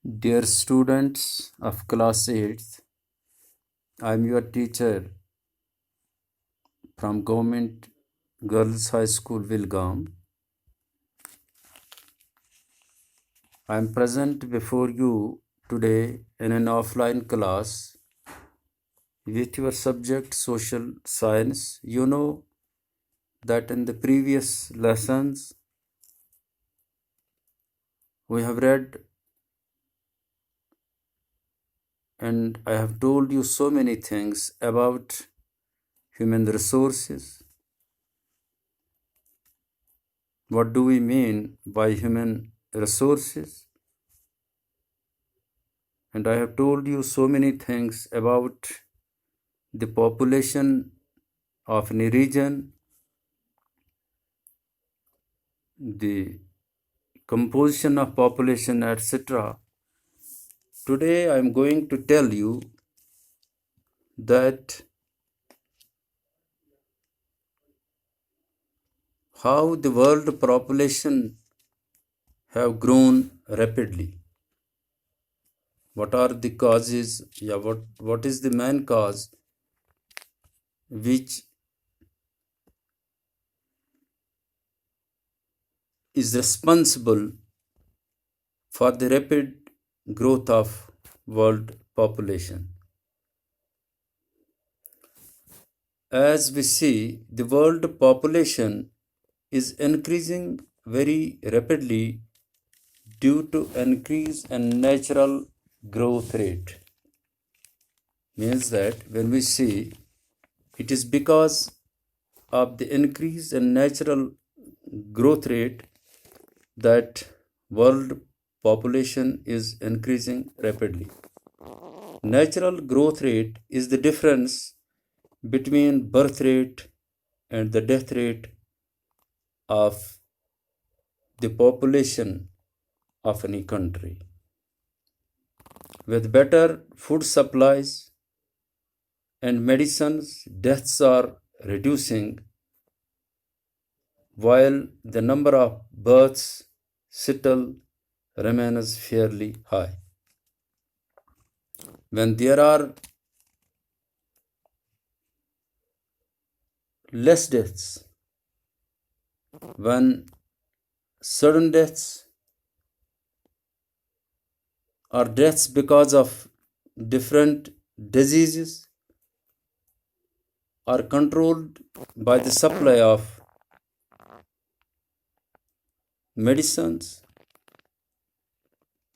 Dear students of class 8th, I am your teacher from Government Girls High School, Wilgam. I am present before you today in an offline class with your subject Social Science. You know that in the previous lessons we have read and I have told you so many things about human resources. What do we mean by human resources? And I have told you so many things about the population of any region, the composition of population, etc. Today I am going to tell you that how the world population have grown rapidly. What are the causes? What is the main cause which is responsible for the rapid growth of world population? As we see, the world population is increasing very rapidly due to increase in natural growth rate. Means that when we see, it is because of the increase in natural growth rate that world population is increasing rapidly. Natural growth rate is the difference between birth rate and the death rate of the population of any country. With better food supplies and medicines, deaths are reducing while the number of births still remains fairly high. When there are less deaths, when sudden deaths or deaths because of different diseases are controlled by the supply of medicines,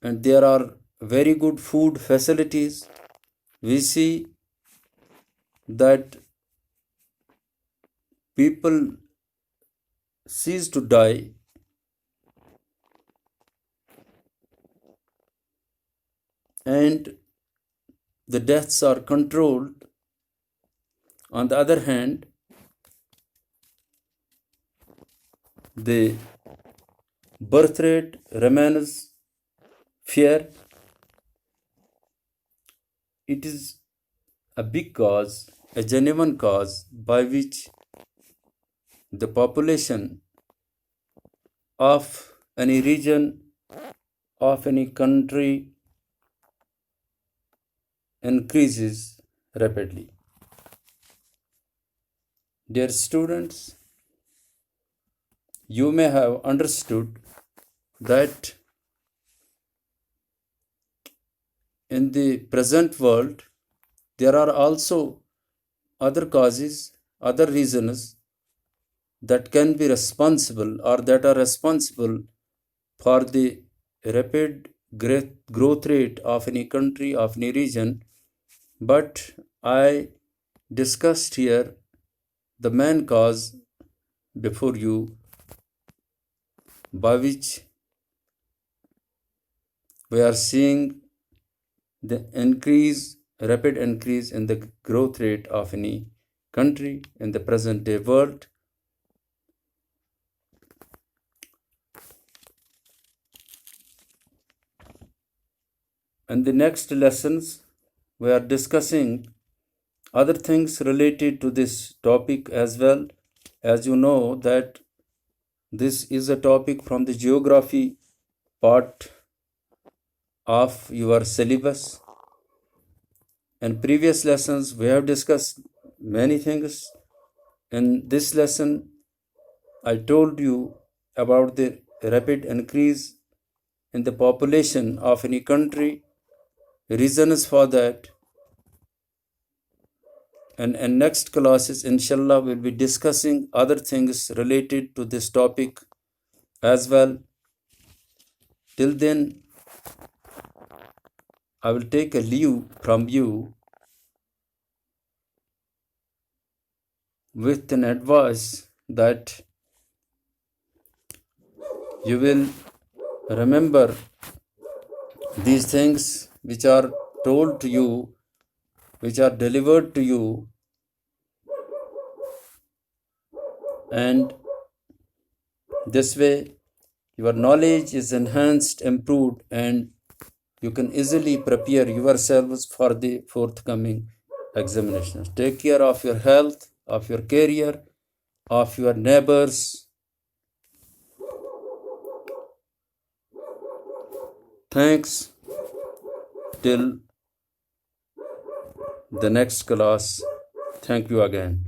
and there are very good food facilities, we see that people cease to die and the deaths are controlled. On the other hand, the birth rate remains fair. It is a big cause, a genuine cause by which the population of any region, of any country increases rapidly. Dear students, you may have understood that in the present world there are also other causes, other reasons that can be responsible or that are responsible for the rapid growth rate of any country, of any region. But I discussed here the main cause before you by which we are seeing the rapid increase in the growth rate of any country in the present day world. In the next lessons, we are discussing other things related to this topic as well. As you know that this is a topic from the geography part of your syllabus. In previous lessons, we have discussed many things. In this lesson, I told you about the rapid increase in the population of any country, reasons for that. And in next classes, inshallah, we'll be discussing other things related to this topic as well. Till then, I will take a leave from you with an advice that you will remember these things which are told to you, which are delivered to you, and this way your knowledge is enhanced, improved, and you can easily prepare yourselves for the forthcoming examinations. Take care of your health, of your career, of your neighbors. Thanks. Till the next class. Thank you again.